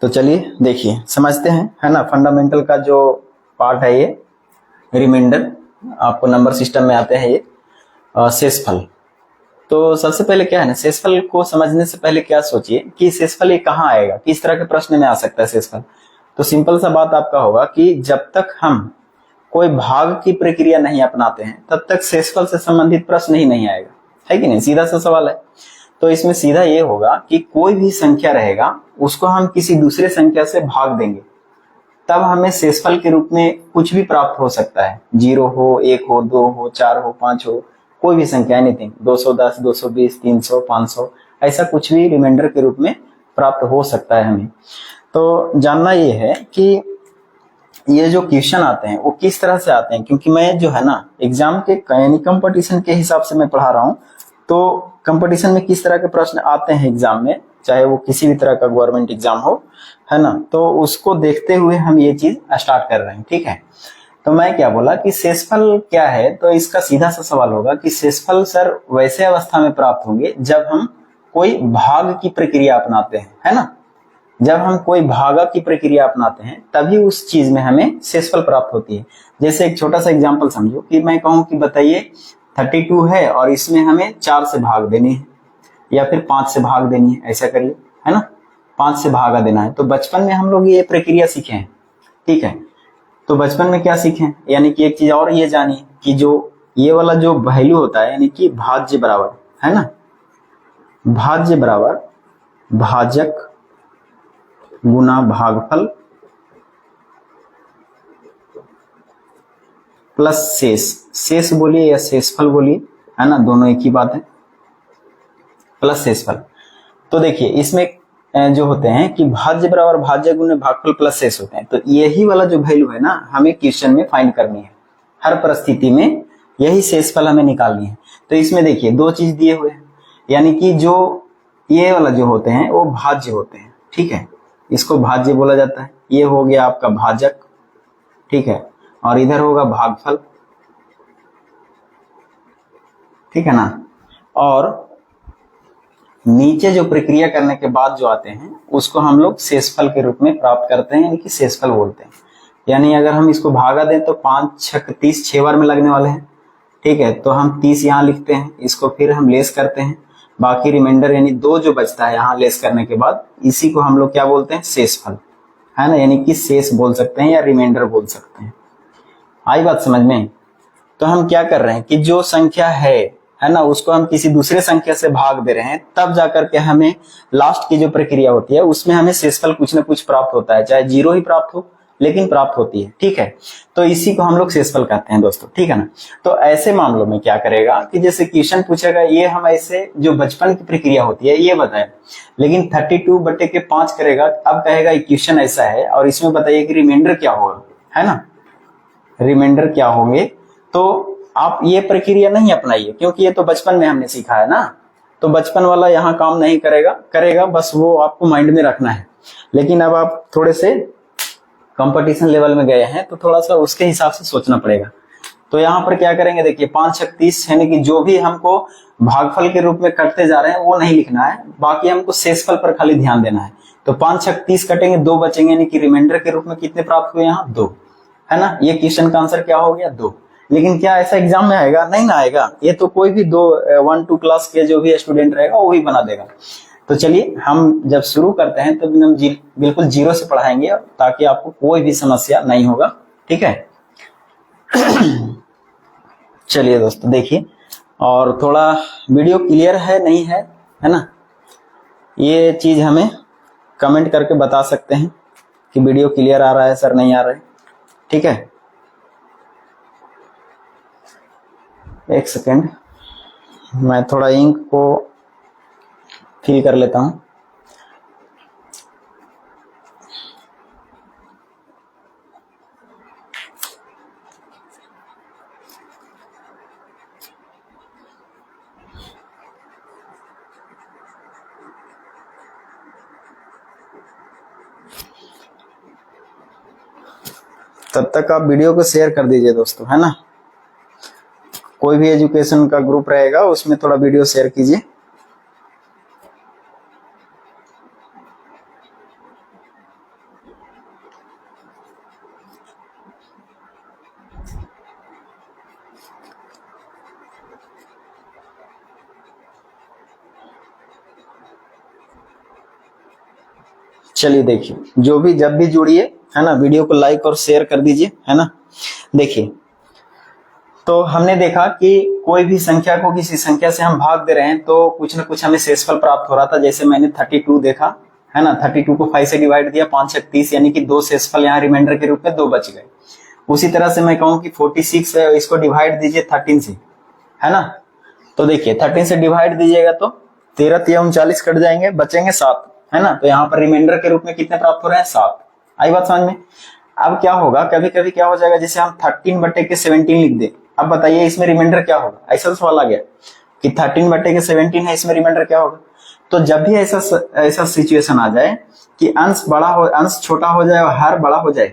तो चलिए देखिए समझते हैं, है ना। फंडामेंटल का जो पार्ट है ये रिमाइंडर, आपको नंबर सिस्टम में आते हैं ये शेषफल। तो सबसे पहले क्या है ना, शेषफल को समझने से पहले क्या सोचिए कि शेषफल ये कहाँ आएगा, किस तरह के प्रश्न में आ सकता है शेषफल। तो सिंपल सा बात आपका होगा कि जब तक हम कोई भाग की प्रक्रिया नहीं अपनाते हैं तब तक शेषफल से संबंधित प्रश्न ही नहीं आएगा, है कि नहीं। सीधा सा सवाल है। तो इसमें सीधा ये होगा कि कोई भी संख्या रहेगा उसको हम किसी दूसरे संख्या से भाग देंगे, तब हमें शेषफल के रूप में कुछ भी प्राप्त हो सकता है। 0 हो, 1 हो, 2 हो, 4 हो, 5 हो, कोई भी संख्या, एनीथिंग, 210, 220, 300, 500, ऐसा कुछ भी रिमाइंडर के रूप में प्राप्त हो सकता है हमें। तो जानना ये है कि ये जो क्वेश्चन आते हैं वो किस तरह से आते हैं, क्योंकि मैं जो है ना एग्जाम के यानी कंपटीशन के हिसाब से मैं पढ़ा रहा हूँ। तो कंपटीशन में किस तरह के प्रश्न आते हैं एग्जाम में, चाहे वो किसी भी तरह का गवर्नमेंट एग्जाम हो, है ना, तो उसको देखते हुए हम ये चीज स्टार्ट कर रहे हैं, ठीक है। तो मैं क्या बोला कि शेषफल क्या है, तो इसका सीधा सा सवाल होगा कि शेषफल सर वैसे अवस्था में प्राप्त होंगे जब हम कोई भाग की प्रक्रिया अपनाते हैं, है ना। जब हम कोई भागा की प्रक्रिया अपनाते हैं तभी उस चीज में हमें शेषफल प्राप्त होती है। जैसे एक छोटा सा एग्जांपल समझो कि मैं कहूं कि बताइए 32 है और इसमें हमें 4 से भाग देनी है या फिर 5 से भाग देनी है, ऐसा करिए, है ना, 5 से भागा देना है। तो बचपन में हम लोग ये प्रक्रिया सीखे हैं, ठीक है। तो बचपन में क्या सीखे, यानी कि एक चीज और ये जानिए कि जो ये वाला जो वैल्यू होता है यानी कि भाज्य बराबर, है ना, भाज्य बराबर भाजक गुना भागफल प्लस शेष, शेष बोलिए या शेषफल बोलिए, है ना, दोनों एक ही बात है, प्लस शेषफल। तो देखिए इसमें जो होते हैं कि भाज्य बराबर भाज्य गुना भागफल प्लस शेष होते हैं। तो यही वाला जो वैल्यू है ना हमें क्वेश्चन में फाइंड करनी है, हर परिस्थिति में यही शेषफल हमें निकालनी है। तो इसमें देखिए दो चीज दिए हुए हैं, यानी कि जो ये वाला जो होते हैं वो भाज्य होते हैं, ठीक है, इसको भाज्य बोला जाता है। ये हो गया आपका भाजक, ठीक है, और इधर होगा भागफल, ठीक है ना। और नीचे जो प्रक्रिया करने के बाद जो आते हैं उसको हम लोग शेषफल के रूप में प्राप्त करते हैं, यानी कि शेषफल बोलते हैं। यानी अगर हम इसको भागा दें तो 5 6 30 6 बार में लगने वाले हैं, ठीक है। तो हम 30 यहाँ लिखते हैं, इसको फिर हम लेस करते हैं, बाकी रिमाइंडर यानी 2 जो बचता है यहाँ लेस करने के बाद, इसी को हम लोग क्या बोलते हैं, शेषफल, है ना, यानी कि शेष बोल सकते हैं या रिमाइंडर बोल सकते हैं। आई बात समझ में। तो हम क्या कर रहे हैं कि जो संख्या है ना, उसको हम किसी दूसरे संख्या से भाग दे रहे हैं, तब जाकर के हमें लास्ट की जो प्रक्रिया होती है उसमें हमें शेषफल कुछ ना कुछ प्राप्त होता है, चाहे 0 ही प्राप्त हो लेकिन प्राप्त होती है, ठीक है। तो इसी को हम लोग शेषफल कहते हैं दोस्तों, ठीक है ना। तो ऐसे मामलों में क्या करेगा कि जैसे क्वेश्चन पूछेगा ये हम ऐसे जो बचपन की प्रक्रिया होती है ये बताए, लेकिन 32/5 करेगा, अब कहेगा क्वेश्चन ऐसा है और इसमें बताइए कि रिमाइंडर क्या होगा, है ना, रिमाइंडर क्या होंगे। तो आप ये प्रक्रिया नहीं अपनाइए क्योंकि ये तो बचपन में हमने सीखा है ना, तो बचपन वाला यहाँ काम नहीं करेगा, बस वो आपको माइंड में रखना है। लेकिन अब आप थोड़े से कंपटीशन लेवल में गए हैं तो थोड़ा सा उसके हिसाब से सोचना पड़ेगा। तो यहाँ पर क्या करेंगे, देखिए 5 6 30 यानी कि जो भी हमको भागफल के रूप में कटते जा रहे हैं वो नहीं लिखना है, बाकी हमको शेषफल पर खाली ध्यान देना है। तो 5 6 30 कटेंगे, 2 बचेंगे, यानी कि रिमाइंडर के रूप में कितने प्राप्त हुए यहाँ, 2, है ना। ये क्वेश्चन का आंसर क्या हो गया, 2। लेकिन क्या ऐसा एग्जाम में आएगा, नहीं ना आएगा, ये तो कोई भी 1 2 क्लास के जो भी स्टूडेंट रहेगा वो ही बना देगा। तो चलिए हम जब शुरू करते हैं तो हम बिल्कुल 0 से पढ़ाएंगे ताकि आपको कोई भी समस्या नहीं होगा, ठीक है। चलिए दोस्तों देखिए, और थोड़ा वीडियो क्लियर है नहीं है, है ना, ये चीज हमें कमेंट करके बता सकते हैं कि वीडियो क्लियर आ रहा है सर, नहीं आ रहा है, ठीक है। एक सेकेंड, मैं थोड़ा इंक को फिल कर लेता हूं। तब तक आप वीडियो को शेयर कर दीजिए दोस्तों, है ना। कोई भी एजुकेशन का ग्रुप रहेगा उसमें थोड़ा वीडियो शेयर कीजिए। चलिए देखिए, जो भी जब भी जुड़िए, है ना, वीडियो को लाइक और शेयर कर दीजिए, है ना। देखिए, तो हमने देखा कि कोई भी संख्या को किसी संख्या से हम भाग दे रहे हैं तो कुछ ना कुछ हमें शेषफल प्राप्त हो रहा था। जैसे मैंने 32 देखा, है ना, 32 को 5 से डिवाइड दिया, 5 छक 30, यानी कि 2 शेषफल यहाँ रिमाइंडर के रूप में 2 बच गए। उसी तरह से मैं कहूँ कि 46 है, इसको डिवाइड दीजिए 13 से, है ना। तो देखिए 13 से डिवाइड दीजिएगा तो 13 तिया 39 कट जाएंगे, बचेंगे 7, है ना। तो यहाँ पर रिमाइंडर के रूप में कितने प्राप्त हो रहे हैं? 7। आई बात समझ में। अब क्या होगा, कभी कभी क्या हो जाएगा, जैसे हम 13/17 लिख दे। अब बताइए इसमें रिमाइंडर क्या होगा? ऐसा सवाल आ गया कि 13/17 है, इसमें रिमाइंडर क्या होगा? तो जब भी ऐसा सिचुएशन आ जाए कि अंश छोटा हो जाए और हर बड़ा हो जाए,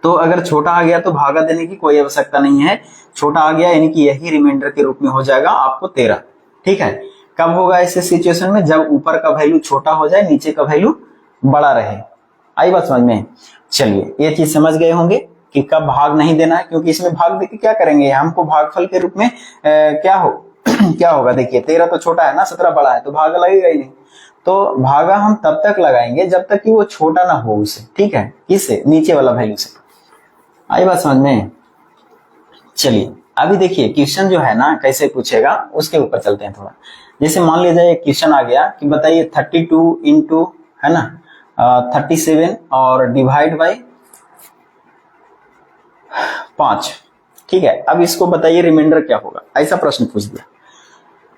तो अगर छोटा आ गया तो भागा देने की कोई आवश्यकता नहीं है। छोटा आ गया यानी कि यही रिमाइंडर के रूप में हो जाएगा आपको 13। ठीक है। कब होगा ऐसे सिचुएशन में? जब ऊपर का वैल्यू छोटा हो जाए, नीचे का वैल्यू बड़ा रहे। आई बात समझ में। चलिए, ये चीज समझ गए होंगे कि कब भाग नहीं देना है, क्योंकि इसमें भाग देके क्या करेंगे, हमको भागफल के रूप में क्या होगा। देखिए 13 तो छोटा है ना, 17 बड़ा है, तो भागा लगेगा ही नहीं। तो भागा हम तब तक लगाएंगे जब तक कि वो छोटा ना हो उससे। ठीक है, किससे? नीचे वाला वैल्यू से। आई बात समझ में। चलिए अभी देखिए क्वेश्चन जो है ना कैसे पूछेगा उसके ऊपर चलते हैं थोड़ा। जैसे मान लीजिए एक क्वेश्चन आ गया कि बताइए 32 इंटू, है ना, 37 और डिवाइड बाई 5। ठीक है। अब इसको बताइए रिमाइंडर क्या होगा, ऐसा प्रश्न पूछ दिया।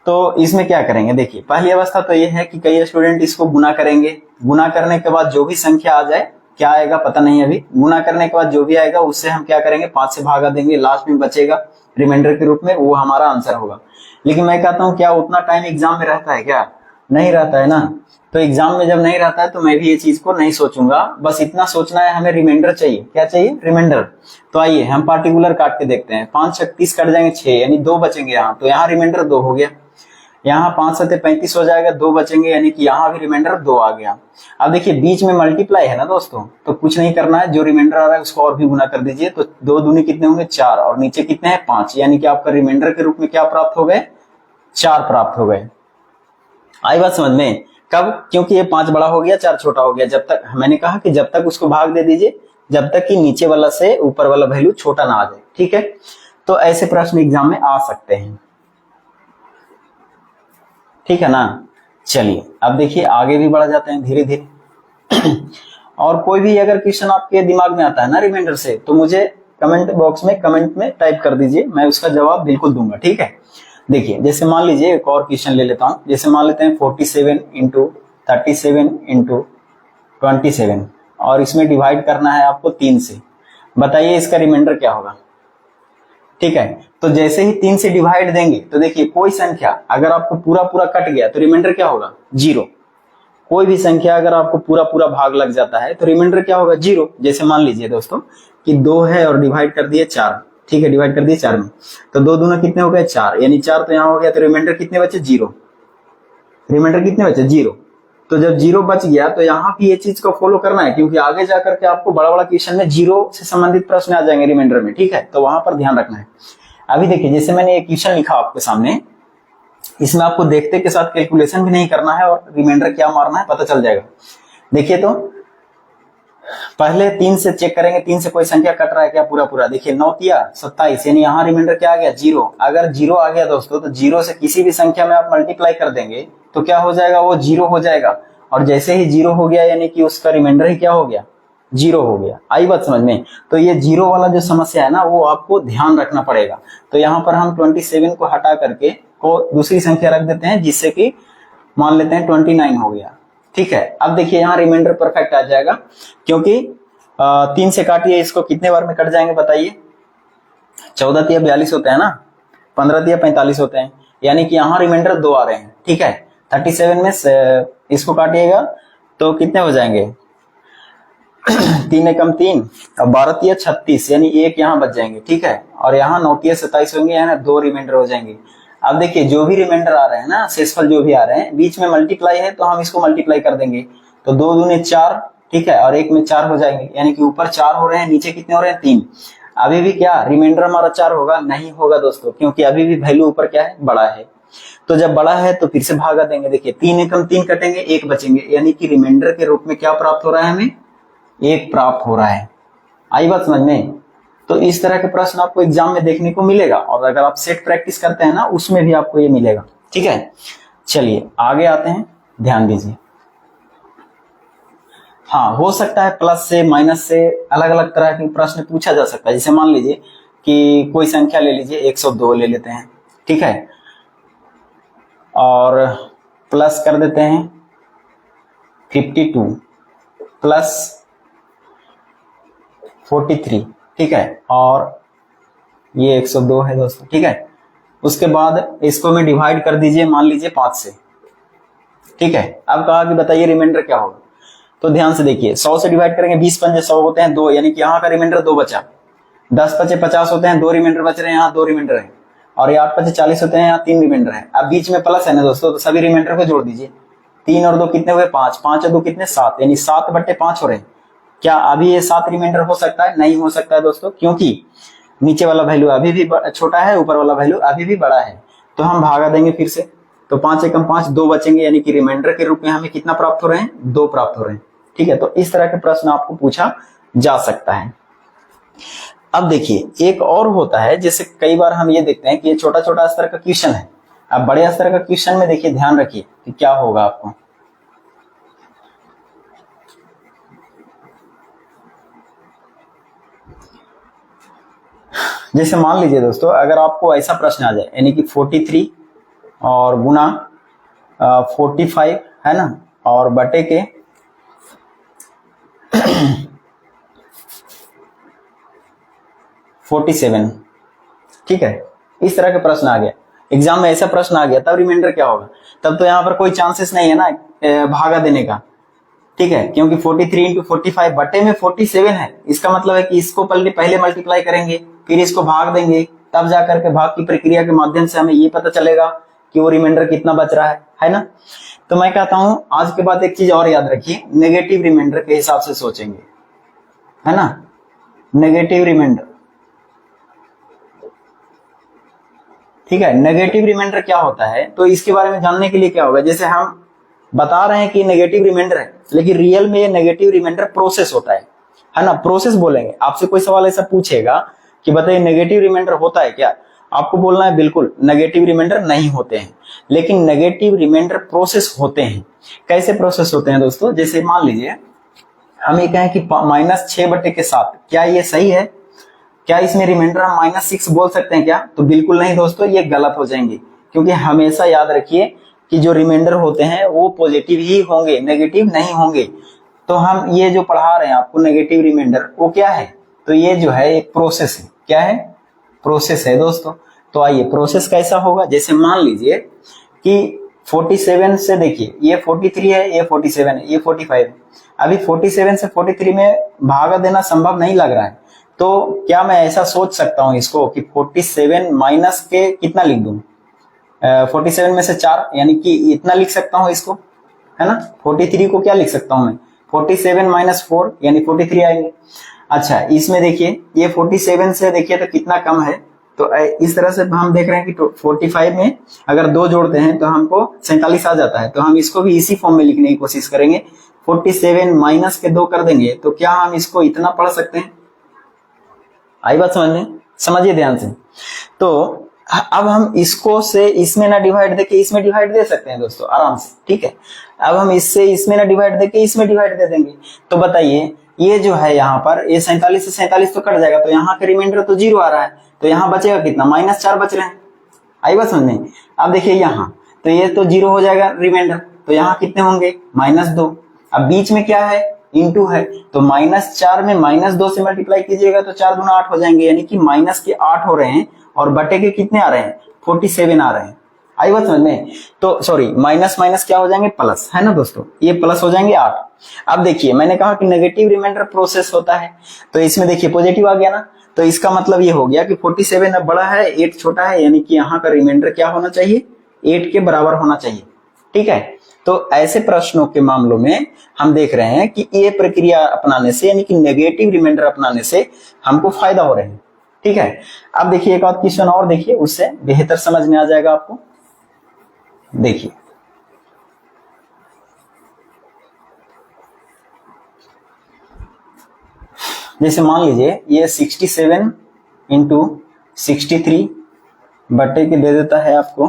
तो इसमें क्या करेंगे? देखिए पहली अवस्था तो ये है कि कई स्टूडेंट इसको गुना करेंगे। गुना करने के बाद जो भी संख्या आ जाए, क्या आएगा पता नहीं अभी, गुना करने के बाद जो भी आएगा उससे हम क्या करेंगे, 5 से भागा देंगे, लास्ट में बचेगा रिमाइंडर के रूप में, वो हमारा आंसर होगा। लेकिन मैं कहता हूँ क्या उतना टाइम एग्जाम में रहता है? क्या नहीं रहता है ना। तो एग्जाम में जब नहीं रहता है तो मैं भी ये चीज को नहीं सोचूंगा। बस इतना सोचना है, हमें रिमाइंडर चाहिए। क्या चाहिए? रिमाइंडर। तो आइए हम पार्टिकुलर काट के देखते हैं। 5 छक 30 कट जाएंगे 6, यानी 2 बचेंगे यहाँ। तो यहाँ रिमाइंडर 2 हो गया। यहाँ 5 सते 35 हो जाएगा, 2 बचेंगे, यानी कि यहाँ भी रिमाइंडर 2 आ गया। अब देखिए बीच में मल्टीप्लाई है ना दोस्तों, तो कुछ नहीं करना है, जो रिमाइंडर आ रहा है उसको और भी गुना कर दीजिए। तो 2 दूनी कितने होंगे? 4, और नीचे कितने हैं? 5, यानी कि आपका रिमाइंडर के रूप में क्या प्राप्त हो गए? 4 प्राप्त हो गए। आई बात समझ में। कब? क्योंकि ये 5 बड़ा हो गया, 4 छोटा हो गया। जब तक मैंने कहा कि जब तक उसको भाग दे दीजिए जब तक कि नीचे वाला से ऊपर वाला वैल्यू छोटा ना आ जाए। ठीक है। तो ऐसे प्रश्न एग्जाम में आ सकते हैं। ठीक है ना। चलिए अब देखिए आगे भी बढ़ जाते हैं धीरे धीरे। और कोई भी अगर क्वेश्चन आपके दिमाग में आता है ना रिमाइंडर से, तो मुझे कमेंट बॉक्स में कमेंट में टाइप कर दीजिए, मैं उसका जवाब बिल्कुल दूंगा। ठीक है। देखिए जैसे मान लीजिए एक और क्वेश्चन ले लेता हूं। जैसे मान लेते हैं 47 इंटू 37 इंटू 27, और इसमें डिवाइड करना है आपको 3 से। बताइए इसका रिमाइंडर क्या होगा? ठीक है। तो जैसे ही 3 से डिवाइड देंगे तो देखिए कोई संख्या अगर आपको पूरा पूरा कट गया तो रिमाइंडर क्या होगा? 0। कोई भी संख्या अगर आपको पूरा पूरा भाग लग जाता है तो रिमाइंडर क्या होगा? 0। जैसे मान लीजिए दोस्तों कि 2 है और डिवाइड कर दिए 4। ठीक है, डिवाइड कर दिए 4 में, तो 2 दूना कितने हो गए? 4, यानी 4 तो यहाँ हो गया, तो रिमाइंडर कितने बचे? 0। रिमाइंडर कितने बचे? 0। तो जब 0 बच गया तो यहाँ भी ये चीज को फॉलो करना है, क्योंकि आगे जाकर के आपको बड़ा बड़ा क्वेश्चन में 0 से संबंधित प्रश्न आ जाएंगे रिमाइंडर में। ठीक है, तो वहां पर ध्यान रखना है। अभी देखिए जैसे मैंने एक क्वेश्चन लिखा आपके सामने, इसमें आपको देखते के साथ कैलकुलेशन भी नहीं करना है और रिमाइंडर क्या मारना है पता चल जाएगा। देखिए तो पहले 3 से चेक करेंगे, 3 से कोई संख्या कट रहा है क्या पूरा पूरा? देखिए 9 तिया 27, यानी यहाँ रिमाइंडर क्या आ गया? 0। अगर 0 आ गया दोस्तों तो 0 से किसी भी संख्या में आप मल्टीप्लाई कर देंगे तो क्या हो जाएगा? वो 0 हो जाएगा। और जैसे ही 0 हो गया यानी कि उसका रिमाइंडर ही क्या हो गया? 0 हो गया। आई बात समझ में। तो ये 0 वाला जो समस्या है ना वो आपको ध्यान रखना पड़ेगा। तो यहाँ पर हम 27 को हटा करके को दूसरी संख्या रख देते हैं, जिससे कि मान लेते हैं 29 हो गया। ठीक है। अब देखिए यहाँ रिमाइंडर परफेक्ट आ जाएगा, क्योंकि 3 से काटिए इसको, कितने बार में कट जाएंगे बताइए? 14 तिया 42 होते हैं ना, 15 तिया 45 होते हैं, यानी कि यहाँ रिमाइंडर 2 आ रहे हैं। ठीक है। 37 में इसको काटिएगा तो कितने हो जाएंगे? 3 एकम 3 और 12 तिया 36, यानी 1 यहाँ बच जाएंगे। ठीक है। और यहाँ 9 तिया 27 होंगे, यानी 2 रिमाइंडर हो जाएंगे। अब देखिए जो भी रिमाइंडर आ रहे हैं ना, शेषफल जो भी आ रहे हैं, बीच में मल्टीप्लाई है तो हम इसको मल्टीप्लाई कर देंगे। तो 2 दूने 4, ठीक है, और 1 में 4 हो जाएंगे, यानी कि ऊपर 4 हो रहे हैं, नीचे कितने हो रहे हैं? 3। अभी भी क्या रिमाइंडर हमारा 4 होगा? नहीं होगा दोस्तों, क्योंकि अभी भी वैल्यू ऊपर क्या है? बड़ा है। तो जब बड़ा है तो फिर से भागा देंगे। देखिए 3 एकम 3 कटेंगे, 1 बचेंगे, यानी कि रिमाइंडर के रूप में क्या प्राप्त हो रहा है हमें, 1 प्राप्त हो रहा है। आई बात समझ में। तो इस तरह के प्रश्न आपको एग्जाम में देखने को मिलेगा, और अगर आप सेट प्रैक्टिस करते हैं ना उसमें भी आपको ये मिलेगा। ठीक है, चलिए आगे आते हैं, ध्यान दीजिए। हाँ, हो सकता है प्लस से माइनस से अलग अलग तरह के प्रश्न पूछा जा सकता है। जैसे मान लीजिए कि कोई संख्या ले लीजिए, 102 ले लेते हैं, ठीक है, और प्लस कर देते हैं 52 प्लस 43, ठीक है, और ये 102 है दोस्तों, ठीक है। उसके बाद इसको में डिवाइड कर दीजिए, मान लीजिए 5 से, ठीक है। अब कहा कि बताइए रिमाइंडर क्या होगा। तो ध्यान से देखिए, 100 से डिवाइड करेंगे, 20 पंजे 100 होते हैं 2, यानी कि यहाँ का रिमाइंडर 2 बचा। 10 पचे 50 होते हैं, 2 रिमाइंडर बच रहे हैं, यहाँ 2 रिमाइंडर है, और ये 8 पचे 40 होते हैं, यहाँ 3 रिमाइंडर है। अब बीच में प्लस है ना दोस्तों, तो सभी रिमाइंडर को जोड़ दीजिए। 3 और 2 कितने हुए, 5, 5 और 2 कितने, 7, यानी 7/5 हो रहे हैं। क्या अभी ये 7 रिमाइंडर हो सकता है? नहीं हो सकता है दोस्तों, क्योंकि नीचे वाला वैल्यू अभी भी छोटा है, ऊपर वाला वैल्यू अभी भी बड़ा है। तो हम भागा देंगे फिर से, तो 5 एकम 5, 2 बचेंगे, यानी कि रिमाइंडर के रूप में हमें कितना प्राप्त हो रहे हैं, 2 प्राप्त हो रहे हैं। ठीक है, तो इस तरह के प्रश्न आपको पूछा जा सकता है। अब देखिए एक और होता है, जैसे कई बार हम ये देखते हैं कि ये छोटा छोटा स्तर का क्वेश्चन है। अब बड़े स्तर का क्वेश्चन में देखिए, ध्यान रखिए कि क्या होगा आपको। जैसे मान लीजिए दोस्तों, अगर आपको ऐसा प्रश्न आ जाए, यानी कि 43 और गुना 45 है ना, और बटे के 47, ठीक है, इस तरह के प्रश्न आ गया एग्जाम में, ऐसा प्रश्न आ गया, तब रिमाइंडर क्या होगा? तब तो यहाँ पर कोई चांसेस नहीं है ना भागा देने का, ठीक है, क्योंकि 43 इंटू 45 बटे में 47 है। इसका मतलब है कि इसको पहले मल्टीप्लाई करेंगे, फिर इसको भाग देंगे, तब जाकर के भाग की प्रक्रिया के माध्यम से हमें ये पता चलेगा कि वो रिमाइंडर कितना बच रहा है ना। तो मैं कहता हूं आज के बाद एक चीज और याद रखिए, नेगेटिव रिमाइंडर के हिसाब से सोचेंगे, है ना, नेगेटिव रिमाइंडर, ठीक है। नेगेटिव रिमाइंडर क्या होता है, तो इसके बारे में जानने के लिए क्या होगा, जैसे हम बता रहे हैं कि नेगेटिव रिमाइंडर है, लेकिन रियल में ये नेगेटिव रिमाइंडर प्रोसेस होता है ना, प्रोसेस बोलेंगे। आपसे कोई सवाल ऐसा पूछेगा कि बताइए नेगेटिव रिमाइंडर होता है क्या, आपको बोलना है बिल्कुल नेगेटिव रिमाइंडर नहीं होते हैं, लेकिन नेगेटिव रिमाइंडर प्रोसेस होते हैं। कैसे प्रोसेस होते हैं दोस्तों, जैसे मान लीजिए हम ये कहें कि -6/7, क्या ये सही है? क्या इसमें रिमाइंडर हम -6 बोल सकते हैं क्या? तो बिल्कुल नहीं दोस्तों, ये गलत हो जाएंगे, क्योंकि हमेशा याद रखिए कि जो रिमाइंडर होते हैं वो पॉजिटिव ही होंगे, नेगेटिव नहीं होंगे। तो हम ये जो पढ़ा रहे हैं आपको नेगेटिव रिमाइंडर, वो क्या है, तो ये जो है एक प्रोसेस है। क्या है? प्रोसेस है दोस्तों। तो आइए प्रोसेस कैसा होगा, जैसे मान लीजिए कि 47 से, देखिए ये 43 है, ये 47 है, ये 45 है। अभी 47 से 43 में भागा देना संभव नहीं लग रहा है, तो क्या मैं ऐसा सोच सकता हूं इसको कि 47 माइनस के कितना लिख दूं, 47 में से 4, यानी कि इतना लिख सकता हूं इसको, है ना। 43 को क्या लिख सकता हूं मैं, 47 माइनस 4, यानी 43 आएंगे। अच्छा, इसमें देखिए ये 47 से देखिए तो कितना कम है, तो इस तरह से हम देख रहे हैं कि 45 में अगर 2 जोड़ते हैं तो हमको 47 आ जाता है। तो हम इसको भी इसी फॉर्म में लिखने की कोशिश करेंगे, 47 माइनस के 2 कर देंगे, तो क्या हम इसको इतना पढ़ सकते हैं? आई बात समझ में? समझिए ध्यान से। तो अब हम इसको से इसमें ना डिवाइड देके इसमें डिवाइड दे सकते हैं दोस्तों, आराम से, ठीक है। अब हम इससे इसमें ना डिवाइड देके इसमें डिवाइड दे देंगे, तो बताइए ये जो है यहाँ पर, ये 47 से 47 तो कट जाएगा, तो यहाँ का रिमाइंडर तो 0 आ रहा है, तो यहाँ बचेगा कितना, -4 बच रहे हैं। आई बात समझ में? अब देखिए यहाँ, तो ये तो 0 हो जाएगा रिमाइंडर, तो यहाँ कितने होंगे, -2। अब बीच में क्या है, इंटू है, तो -4 में -2 से मल्टीप्लाई कीजिएगा तो 4 गुना 8 हो जाएंगे, यानी कि -8 हो रहे हैं, और बटे के कितने आ रहे हैं, 47 आ रहे हैं। आई बात समझ में? तो सॉरी, माइनस माइनस क्या हो जाएंगे, प्लस, है ना दोस्तों, ये प्लस हो जाएंगे 8। अब देखिए मैंने कहा कि नेगेटिव रिमाइंडर प्रोसेस होता है, तो इसमें देखिए पॉजिटिव आ गया ना, तो इसका मतलब ये हो गया कि 47 अब बड़ा है, 8 छोटा है, यानी कि यहाँ का रिमाइंडर क्या होना चाहिए, 8 के बराबर होना चाहिए, ठीक है। तो ऐसे प्रश्नों के मामलों में हम देख रहे हैं कि ये प्रक्रिया अपनाने से, यानी कि नेगेटिव रिमाइंडर अपनाने से हमको फायदा हो रहे हैं, ठीक है। अब देखिए एक और क्वेश्चन और देखिए, उससे बेहतर समझ में आ जाएगा आपको। देखिए जैसे मान लीजिए ये 67 इंटू 63 बटे के दे देता है आपको,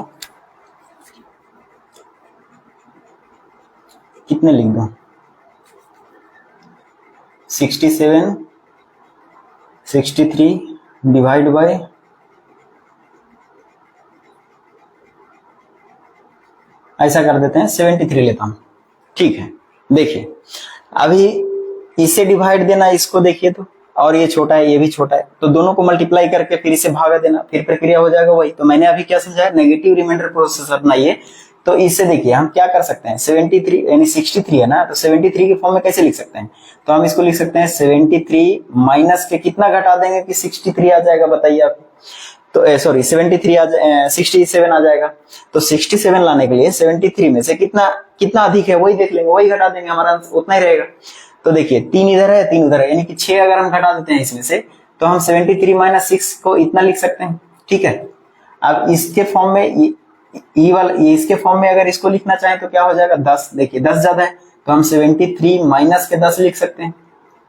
कितने लिख दो, 67 63 डिवाइड बाय ऐसा कर देते हैं 73 लेता हूं, ठीक है। देखिए अभी इसे डिवाइड देना, इसको देखिए तो, और ये छोटा है ये भी छोटा है, तो दोनों को मल्टीप्लाई करके फिर इसे भागा देना, फिर प्रक्रिया हो जाएगा वही। तो मैंने अभी क्या समझाया, नेगेटिव रिमाइंडर प्रोसेस अपनाइए। तो इससे देखिए हम क्या कर सकते हैं, 73 यानी 63 है ना, तो 73 के फॉर्म में कैसे लिख सकते हैं, तो हम इसको लिख सकते हैं 73 माइनस के कितना घटा देंगे कि 63 आ जाएगा, बताइए आप। तो सॉरी 67 आ जाएगा। तो 67 लाने के लिए 73 में से कितना कितना अधिक है वही देख लेंगे, वही घटा देंगे, हमारा उतना ही रहेगा। तो देखिए 3 इधर है 3 उधर है, यानी कि 6 अगर हम घटा देते हैं इसमें से, तो हम 73 माइनस 6 को इतना लिख सकते हैं, ठीक है। अब इसके फॉर्म में इसके फॉर्म में अगर इसको लिखना चाहें तो क्या हो जाएगा 10, देखिए 10 ज्यादा है तो हम 73 माइनस के 10 लिख सकते हैं।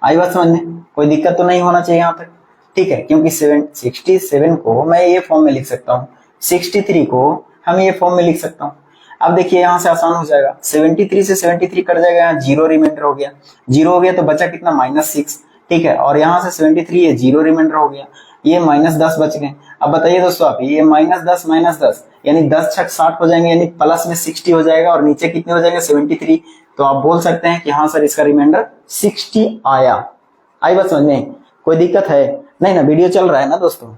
आई बात समझने, कोई दिक्कत तो नहीं होना चाहिए यहाँ तक, ठीक है, क्योंकि 67 को मैं ये फॉर्म में लिख सकता हूँ, 63 को हम ये फॉर्म में लिख सकता हूँ। अब देखिए यहाँ से आसान हो जाएगा, 73 से 73 कट जाएगा, यहाँ 0 रिमाइंडर हो गया, 0 हो गया तो बचा कितना -6, ठीक है। और यहाँ से 73 ये 0 रिमाइंडर हो गया, ये -10 बच गए। अब बताइए दोस्तों आप, ये -10 यानी 10 छक 60 हो जाएंगे, यानी प्लस में 60 हो जाएगा और नीचे कितने हो जाएंगे 73। तो आप बोल सकते हैं कि हाँ सर इसका रिमाइंडर 60 आया। आई बात समझ में, कोई दिक्कत है नहीं ना, वीडियो चल रहा है ना दोस्तों,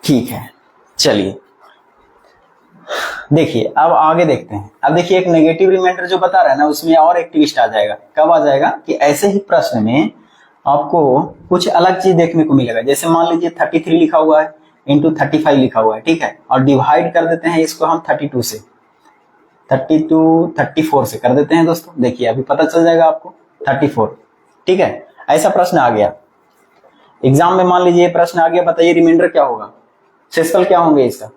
ठीक है। चलिए देखिए अब आगे देखते हैं। अब देखिए एक नेगेटिव रिमाइंडर जो बता रहा है ना, उसमें और एक ट्विस्ट आ जाएगा। कब आ जाएगा कि ऐसे ही प्रश्न में आपको कुछ अलग चीज देखने को मिलेगा। जैसे मान लीजिए 33 लिखा हुआ है इंटू 35 लिखा हुआ है, ठीक है, और डिवाइड कर देते हैं इसको हम 32 से, 34 से कर देते हैं दोस्तों। देखिए अभी पता चल जाएगा आपको 34, ठीक है। ऐसा प्रश्न आ गया एग्जाम में, मान लीजिए प्रश्न आ गया, बताइए रिमाइंडर क्या होगा, शेषफल क्या होंगे इसका।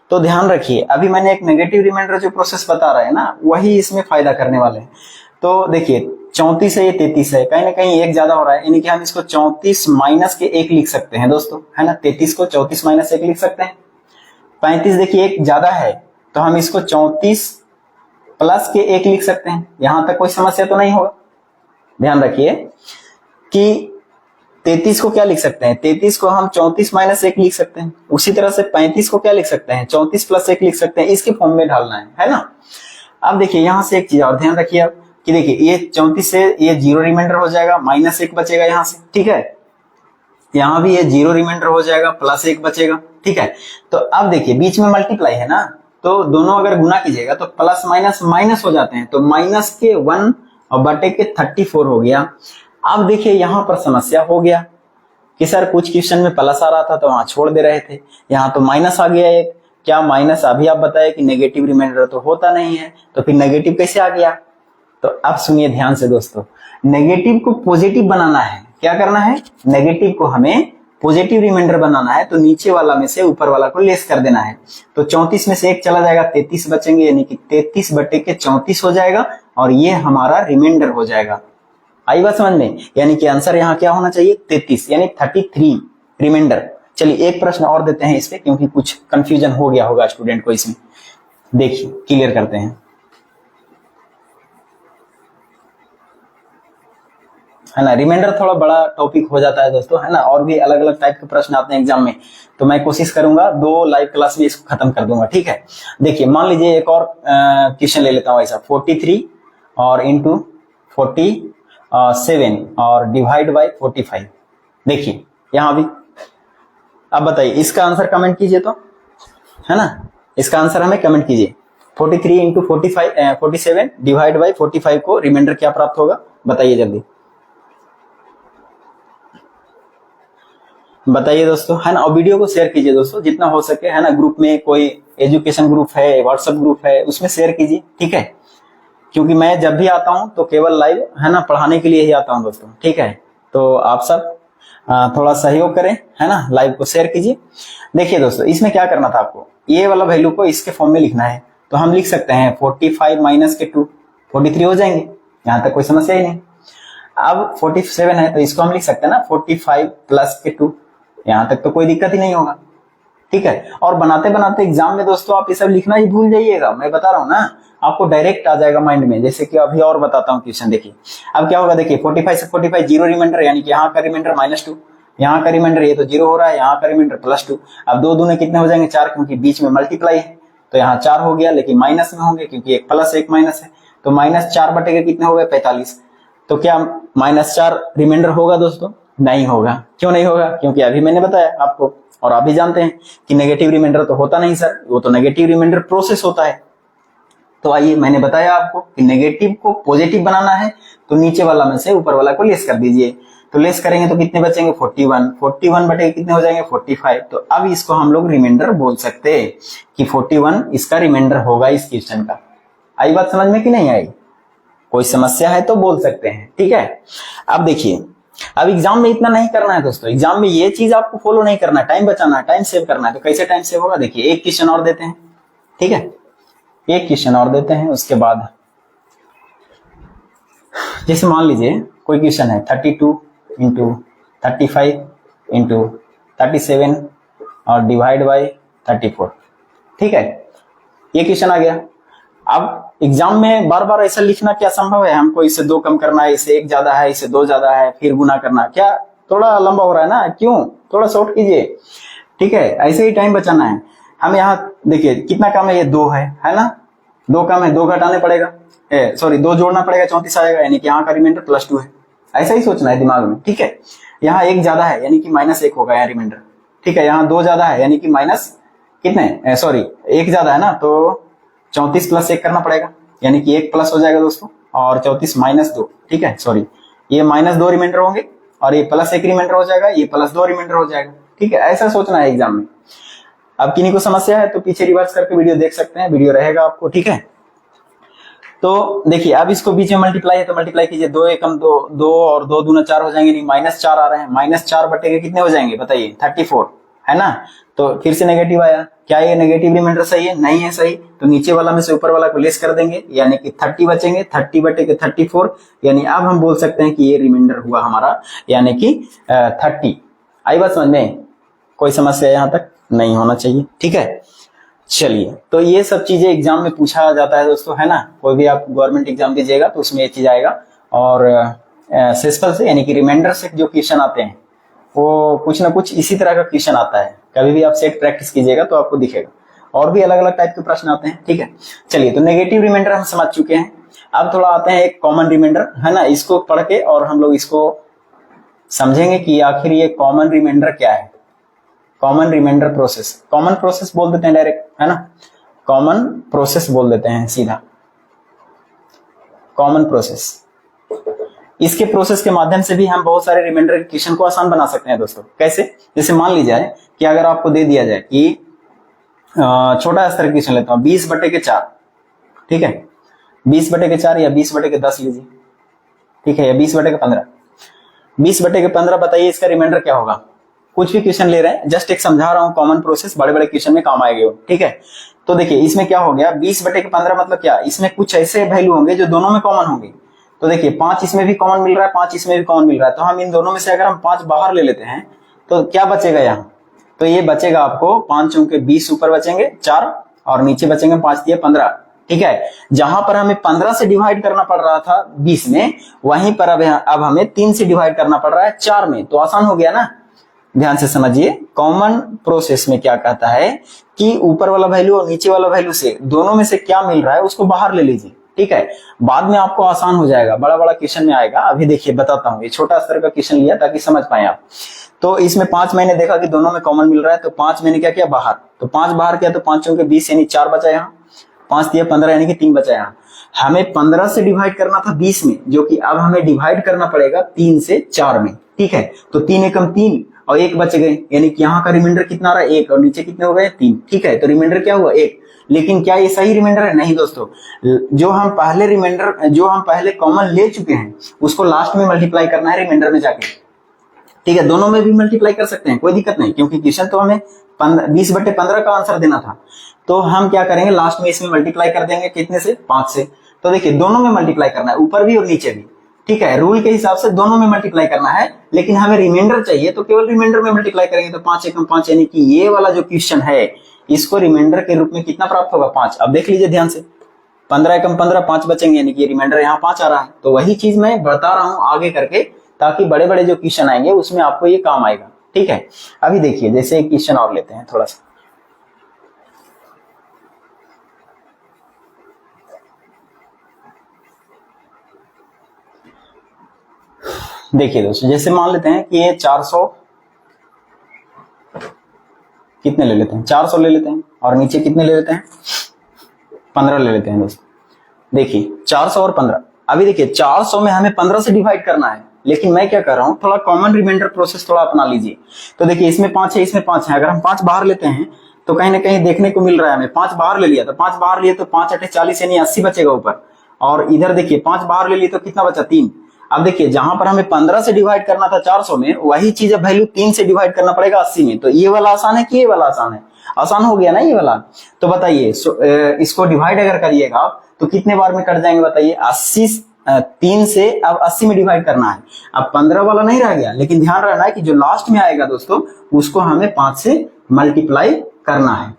तो ध्यान रखिए अभी मैंने एक नेगेटिव रिमाइंडर जो प्रोसेस बता रहा है ना, वही इसमें फायदा करने वाले हैं। तो देखिए 34 है, ये 33 है, कहीं ना कहीं एक ज्यादा हो रहा है, यानी कि हम इसको 34 माइनस के 1 लिख सकते हैं दोस्तों, है ना। 33 को 34 माइनस 1 लिख सकते हैं। 35 देखिए एक ज्यादा है, तो हम इसको 34 प्लस के 1 लिख सकते हैं। यहां तक कोई समस्या तो नहीं होगा। ध्यान रखिए कि 33 को क्या लिख सकते हैं, 33 को हम 34 माइनस 1 लिख सकते हैं। उसी तरह से 35 को क्या लिख सकते हैं, 34 प्लस 1 लिख सकते हैं। इसके फॉर्म में ढालना है ना। अब देखिए यहां से एक चीज और ध्यान रखिए आप कि देखिए ये 34 से ये 0 रिमाइंडर हो जाएगा, -1 बचेगा यहाँ से, ठीक है। यहाँ भी ये 0 रिमाइंडर हो जाएगा, +1 बचेगा, ठीक है। तो अब देखिए बीच में मल्टीप्लाई है ना, तो दोनों अगर गुना कीजिएगा तो प्लस माइनस माइनस हो जाते हैं, तो माइनस के 1 और बटे के 34 हो गया। अब देखिए यहां पर समस्या हो गया कि सर कुछ क्वेश्चन में प्लस आ रहा था तो वहां छोड़ दे रहे थे, यहाँ तो माइनस आ गया एक। क्या माइनस, अभी आप बताए कि नेगेटिव रिमाइंडर तो होता नहीं है, तो फिर नेगेटिव कैसे आ गया। तो अब सुनिए ध्यान से दोस्तों, नेगेटिव को पॉजिटिव बनाना है। क्या करना है, नेगेटिव को हमें पॉजिटिव रिमाइंडर बनाना है, तो नीचे वाला में से ऊपर वाला को लेस कर देना है। तो 34 में से 1 चला जाएगा, 33 बचेंगे, यानी कि 33 बटे के 34 हो जाएगा और ये हमारा रिमाइंडर हो जाएगा। आई बात समझ में, यानी कि आंसर यहाँ क्या होना चाहिए 33 यानी 33 रिमाइंडर। चलिए एक प्रश्न और देते हैं इस पे, क्योंकि कुछ कंफ्यूजन हो गया होगा स्टूडेंट को इसमें। देखिए क्लियर करते हैं, है ना। रिमाइंडर थोड़ा बड़ा टॉपिक हो जाता है दोस्तों, है ना, और भी अलग अलग टाइप के प्रश्न आते हैं एग्जाम में, तो मैं कोशिश करूंगा 2 लाइव क्लास में इसको खत्म कर दूंगा, ठीक है। देखिए मान लीजिए एक और क्वेश्चन ले लेता हूं ऐसा, 43 और इंटू 47 और डिवाइड बाय 45। देखिए यहां भी, अब बताइए इसका आंसर कमेंट कीजिए तो, है ना, इसका आंसर हमें कमेंट कीजिए। 43 इंटू 47 डिवाइड बाय 45 को रिमाइंडर क्या प्राप्त होगा, बताइए जल्दी बताइए दोस्तों, है ना। और वीडियो को शेयर कीजिए दोस्तों जितना हो सके, है ना। ग्रुप में कोई एजुकेशन ग्रुप है, व्हाट्सएप ग्रुप है, उसमें शेयर कीजिए, ठीक है। क्योंकि मैं जब भी आता हूं तो केवल लाइव, है ना, पढ़ाने के लिए ही आता हूं दोस्तों, ठीक है। तो आप सब थोड़ा सहयोग करें, है ना, लाइव को शेयर कीजिए। देखिए दोस्तों इसमें क्या करना था आपको, ये वाला वैल्यू को इसके फॉर्म में लिखना है, तो हम लिख सकते हैं 45 माइनस के 2 43 हो जाएंगे, यहां तक कोई समस्या ही नहीं। अब 47 है तो इसको हम लिख सकते हैं ना 45 प्लस के 2, यहां तक तो कोई दिक्कत ही नहीं होगा, ठीक है। और बनाते बनाते एग्जाम में दोस्तों आप ये सब लिखना ही भूल जाइएगा, मैं बता रहा हूं ना, आपको डायरेक्ट आ जाएगा माइंड में। जैसे कि अभी और बताता हूं क्वेश्चन, देखिए अब क्या होगा, देखिए 45 से 45 जीरो रिमाइंडर, यानी कि यहाँ का रिमाइंडर -2, यहाँ का रिमाइंडर ये तो जीरो हो रहा है, यहाँ का रिमाइंडर +2। अब दो दूने कितने हो जाएंगे 4, क्योंकि बीच में मल्टीप्लाई है, तो यहाँ 4 हो गया, लेकिन माइनस में होंगे क्योंकि एक प्लस एक माइनस है, तो -4 बटे के कितने हो गए 45। तो क्या -4 रिमाइंडर होगा दोस्तों? नहीं होगा। क्यों नहीं होगा? क्योंकि अभी मैंने बताया आपको, और आप भी जानते हैं कि नेगेटिव रिमाइंडर तो होता नहीं सर, वो तो नेगेटिव रिमाइंडर प्रोसेस होता है। तो आइए, मैंने बताया आपको कि नेगेटिव को पॉजिटिव बनाना है तो नीचे वाला में से ऊपर वाला को लेस कर दीजिए, तो लेस करेंगे तो कितने बचेंगे 41, 41 बटे कितने हो जाएंगे 45। तो अब इसको हम लोग रिमाइंडर बोल सकते हैं कि 41 इसका रिमाइंडर होगा इस क्वेश्चन का। आई बात समझ में कि नहीं आई? कोई समस्या है तो बोल सकते हैं, ठीक है। अब देखिए, अब एग्जाम में इतना नहीं करना है दोस्तों, एग्जाम में ये चीज आपको फॉलो नहीं करना है, टाइम बचाना है, टाइम सेव करना है। तो कैसे टाइम सेव होगा? देखिए एक क्वेश्चन और देते हैं, ठीक है, एक क्वेश्चन और देते हैं, उसके बाद जैसे मान लीजिए कोई क्वेश्चन है 32 इंटू 35 इंटू 37 और डिवाइड बाई 34, ठीक है, ये क्वेश्चन आ गया। अब एग्जाम में बार बार ऐसा लिखना क्या संभव है? हमको इससे 2 कम करना है, इससे 1 ज्यादा है, इससे 2 ज्यादा है, फिर गुना करना, क्या थोड़ा लंबा हो रहा है ना? क्यों? थोड़ा शॉर्ट कीजिए, ठीक है, ऐसे ही टाइम बचाना है। हम यहाँ देखिए कितना कम है, ये 2 है ना, 2 कम है, 2 घटाने पड़ेगा, सॉरी 2 जोड़ना पड़ेगा, 34 आएगा, यानी कि यहाँ का रिमाइंडर +2 है। ऐसा ही सोचना है दिमाग में, ठीक है। यहाँ 1 ज्यादा है यानी कि -1 होगा यहाँ रिमाइंडर, ठीक है। यहाँ 2 ज्यादा है यानी कि माइनस कितने, सॉरी 1 ज्यादा है ना, तो 34 + 1 करना पड़ेगा, यानी कि 1 प्लस हो जाएगा दोस्तों, और 34 -2, ठीक है, सॉरी ये -2 रिमाइंडर होंगे और ये +1 रिमाइंडर हो जाएगा, ये +2 रिमाइंडर हो जाएगा, ठीक है। ऐसा सोचना है एग्जाम में। अब किन्हीं को समस्या है तो पीछे रिवर्स करके वीडियो देख सकते हैं, वीडियो रहेगा आपको, ठीक है। तो देखिए अब इसको बीच में मल्टीप्लाई है तो मल्टीप्लाई कीजिए, 2 एकम 2, 2 और 2 दूना 4 हो जाएंगे, नहीं -4 आ रहे हैं, -4 बटे के कितने हो जाएंगे बताइए 34, है ना। तो फिर से नेगेटिव आया, क्या ये नेगेटिव रिमाइंडर सही है? नहीं है सही, तो नीचे वाला में से ऊपर वाला को लेस कर देंगे, यानी कि 30 बचेंगे, 30 बटे के 34, यानी अब हम बोल सकते हैं कि ये रिमाइंडर हुआ हमारा, यानी कि 30। आई बात समझ में? कोई समस्या यहाँ तक नहीं होना चाहिए, ठीक है। चलिए, तो ये सब चीजें एग्जाम में पूछा जाता है दोस्तों, है ना। कोई भी आप गवर्नमेंट एग्जाम दीजिएगा तो उसमें ये चीज आएगा, और सेसफल से यानी कि रिमाइंडर से जो क्वेश्चन आते हैं वो कुछ ना कुछ इसी तरह का क्वेश्चन आता है। कभी भी आप सेट प्रैक्टिस कीजिएगा तो आपको दिखेगा, और भी अलग अलग टाइप के प्रश्न आते हैं, ठीक है। चलिए, तो नेगेटिव रिमाइंडर हम समझ चुके हैं। अब थोड़ा आते हैं एक कॉमन रिमाइंडर, है ना, इसको पढ़ के और हम लोग इसको समझेंगे कि आखिर ये कॉमन रिमाइंडर क्या है। Common reminder process, common process बोल देते हैं डायरेक्ट, है ना, कॉमन प्रोसेस बोल देते हैं सीधा, कॉमन प्रोसेस। इसके प्रोसेस के माध्यम से भी हम बहुत सारे रिमाइंडर क्वेश्चन को आसान बना सकते हैं दोस्तों। कैसे? जैसे मान लीजिए कि अगर आपको दे दिया जाए कि छोटा स्तर क्वेश्चन लेता हूं, 20 बटे के 4, ठीक है, 20 बटे के 4 या 20 बटे के 10 लीजिए, ठीक है, या 20 बटे के 15, 20 बटे के 15, बताइए इसका रिमाइंडर क्या होगा। कुछ भी क्वेश्चन ले रहे हैं, जस्ट एक समझा रहा हूं, कॉमन प्रोसेस, बड़े बड़े क्वेश्चन में काम आएगा, ठीक है। तो देखिए इसमें क्या हो गया, 20 बटे के 15 मतलब क्या, इसमें कुछ ऐसे वैल्यू होंगे जो दोनों में कॉमन होंगे। तो देखिए 5 इसमें भी कॉमन मिल रहा है, 5 इसमें भी कॉमन मिल रहा है, तो हम इन दोनों में से अगर हम 5 बाहर ले लेते हैं तो क्या बचेगा यहाँ, तो ये बचेगा आपको 5 चौके 20, ऊपर बचेंगे 4 और नीचे बचेंगे 5 दिए 15, ठीक है। जहां पर हमें 15 से डिवाइड करना पड़ रहा था 20 में, वहीं पर अब हमें 3 से डिवाइड करना पड़ रहा है 4 में, तो आसान हो गया ना। ध्यान से समझिए, कॉमन प्रोसेस में क्या कहता है कि ऊपर वाला वैल्यू और नीचे वाला वैल्यू से दोनों में से क्या मिल रहा है उसको बाहर ले लीजिए, ठीक है। बाद में आपको आसान हो जाएगा, बड़ा बड़ा क्वेश्चन में आएगा। अभी देखिए बताता हूँ, ये छोटा स्तर का क्वेश्चन लिया ताकि समझ पाए आप। तो इसमें 5 मैंने देखा कि दोनों में कॉमन मिल रहा है, तो 5 मैंने क्या किया बाहर, तो 5 बाहर किया, तो 5 चौके 20 यानी 4 बचा यहाँ, 5 दिया 15 यानी कि 3 बचा यहाँ। हमें 15 से डिवाइड करना था 20 में, जो कि अब हमें डिवाइड करना पड़ेगा 3 से 4 में, ठीक है। तो 3 एकम 3 और 1 बच गए, यानी कि यहाँ का रिमाइंडर कितना आ रहा है 1, और नीचे कितने हो गए 3, ठीक है। तो रिमाइंडर क्या हुआ 1। लेकिन क्या ये सही रिमाइंडर है? नहीं दोस्तों, जो हम पहले रिमाइंडर, जो हम पहले कॉमन ले चुके हैं उसको लास्ट में मल्टीप्लाई करना है रिमाइंडर में जाके, ठीक है। दोनों में भी मल्टीप्लाई कर सकते हैं, कोई दिक्कत नहीं, क्योंकि क्वेश्चन तो हमें 20/15 का आंसर देना था, तो हम क्या करेंगे लास्ट में इसमें मल्टीप्लाई कर देंगे कितने से, 5 से। तो देखिए दोनों में मल्टीप्लाई करना है, ऊपर भी और नीचे भी, ठीक है। रूल के हिसाब से दोनों में मल्टीप्लाई करना है, लेकिन हमें रिमाइंडर चाहिए तो केवल रिमाइंडर में मल्टीप्लाई करेंगे। तो 5 एकम 5, यानी कि ये वाला जो क्वेश्चन है इसको रिमाइंडर के रूप में कितना प्राप्त होगा, 5। अब देख लीजिए ध्यान से, 15 एकम 15, 5 बचेंगे, यानी कि रिमाइंडर यहाँ 5 आ रहा है। तो वही चीज मैं बता रहा हूं आगे करके, ताकि बड़े बड़े जो क्वेश्चन आएंगे उसमें आपको ये काम आएगा, ठीक है। अभी देखिए जैसे एक क्वेश्चन और लेते हैं थोड़ा सा, देखिए दोस्तों, जैसे मान लेते हैं कि ये 400 कितने ले लेते हैं, 400 ले लेते हैं, और नीचे कितने ले लेते हैं, 15 ले लेते हैं दोस्तों। देखिए 400 और 15, अभी देखिए 400 में हमें 15 से डिवाइड करना है, लेकिन मैं क्या कर रहा हूं, थोड़ा कॉमन रिमाइंडर प्रोसेस थोड़ा अपना लीजिए। तो देखिए इसमें 5 है, इसमें 5 है, अगर हम 5 बाहर लेते हैं तो कहीं ना कहीं देखने को मिल रहा है हमें, 5 बाहर ले लिया, तो 5 बाहर लिए तो 5 8 40, यानी 80 बचेगा ऊपर। और इधर देखिए 5 बाहर ले लिए तो कितना बचा, 3। अब देखिए जहां पर हमें 15 से डिवाइड करना था 400 में, वही चीज अब वैल्यू 3 से डिवाइड करना पड़ेगा 80 में। तो ये वाला आसान है कि ये वाला आसान है, आसान हो गया ना ये वाला। तो बताइए इसको डिवाइड अगर करिएगा तो कितने बार में कट जाएंगे बताइए, 80 3 से अब 80 में डिवाइड करना है। अब 15 वाला नहीं रह गया, लेकिन ध्यान रखना है कि जो लास्ट में आएगा दोस्तों उसको हमें 5 से मल्टीप्लाई करना है।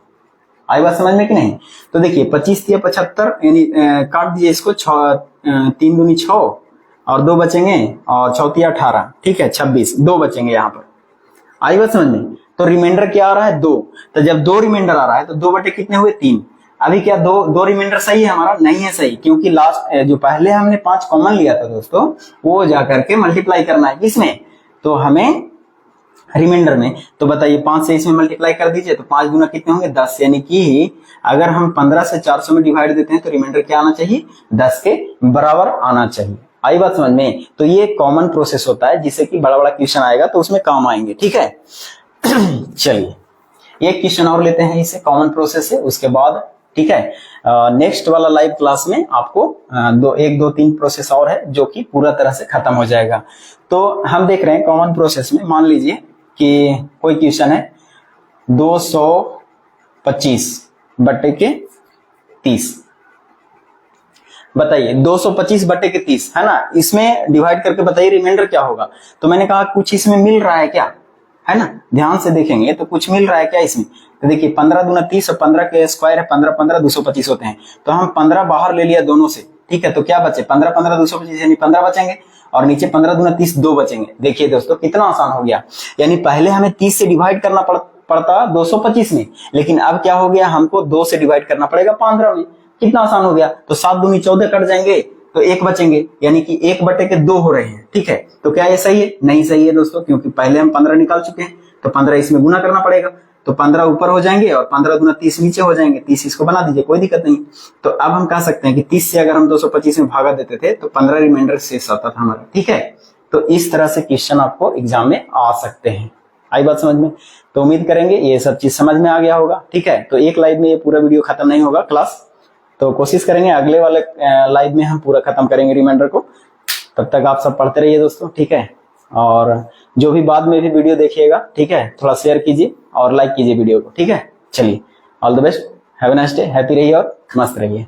आई बात समझ में कि नहीं। तो देखिए 25 या 75, यानी काट दीजिए इसको, 3 दूनी 6 और 2 बचेंगे, और 6 18, ठीक है, 26, 2 बचेंगे यहाँ पर। आई बात समझ में। तो रिमाइंडर क्या आ रहा है, 2। तो जब 2 रिमाइंडर आ रहा है तो 2 बटे कितने हुए, 3। अभी क्या 2 रिमाइंडर सही है हमारा, नहीं है सही, क्योंकि लास्ट जो पहले हमने 5 कॉमन लिया था दोस्तों, वो जाकर के मल्टीप्लाई करना है किसमें, तो हमें रिमाइंडर में। तो बताइए 5 से इसमें मल्टीप्लाई कर दीजिए, तो 5 गुना कितने होंगे, 10। यानी कि अगर हम 15 से 400 में डिवाइड देते हैं तो रिमाइंडर क्या आना चाहिए, 10 के बराबर आना चाहिए। आई बात समझ में। तो ये कॉमन प्रोसेस होता है, जिससे कि बड़ा बड़ा क्वेश्चन आएगा तो उसमें काम आएंगे, ठीक है। चलिए एक क्वेश्चन और लेते हैं, इसे कॉमन प्रोसेस है, उसके बाद ठीक है नेक्स्ट वाला लाइव क्लास में आपको 1 2 3 प्रोसेस और है जो कि पूरा तरह से खत्म हो जाएगा। तो हम देख रहे हैं कॉमन प्रोसेस में, मान लीजिए कि कोई क्वेश्चन है 225 बटे के 30, बताइए 225 बटे के 30 है ना, इसमें डिवाइड करके बताइए रिमाइंडर क्या होगा। तो मैंने कहा कुछ इसमें मिल रहा है क्या, है ना, ध्यान से देखेंगे तो कुछ मिल रहा है क्या इसमें। तो देखिए 15 दूना 30 और 15 के स्क्वायर है 15 15 225 होते हैं। तो हम 15 बाहर ले लिया दोनों से, ठीक है। तो क्या बचे, 15 15 225, यानी 15 बचेंगे, और नीचे 15 दूना 30, 2 बचेंगे। देखिए दोस्तों कितना आसान हो गया, यानी पहले हमें 30 से डिवाइड करना पड़ता 225 में, लेकिन अब क्या हो गया, हमको 2 से डिवाइड करना पड़ेगा 15 में। कितना आसान हो गया। तो 7 दूनी 14 कट जाएंगे तो 1 बचेंगे, यानी कि 1 बटे के 2 हो रहे हैं, ठीक है। तो क्या ये सही है, नहीं सही है दोस्तों, क्योंकि पहले हम 15 निकाल चुके हैं, तो 15 इसमें गुना करना पड़ेगा। तो 15 ऊपर हो जाएंगे और 15 दूना 30 नीचे हो जाएंगे, 30 इसको बना दीजिए, कोई दिक्कत नहीं। तो अब हम कह सकते हैं कि 30 से अगर हम 225 में भागा देते थे तो 15 रिमाइंडर शेष आता था हमारा, ठीक है। तो इस तरह से क्वेश्चन आपको एग्जाम में आ सकते हैं। आई बात समझ में। तो उम्मीद करेंगे ये सब चीज समझ में आ गया होगा, ठीक है। तो एक लाइव में ये पूरा वीडियो खत्म नहीं होगा क्लास, तो कोशिश करेंगे अगले वाले लाइव में हम पूरा खत्म करेंगे रिमाइंडर को। तब तक आप सब पढ़ते रहिए दोस्तों, ठीक है। और जो भी बाद में भी वीडियो देखिएगा, ठीक है, थोड़ा शेयर कीजिए और लाइक कीजिए वीडियो को, ठीक है। चलिए all the best, have a nice day, happy रहिए और मस्त रहिए।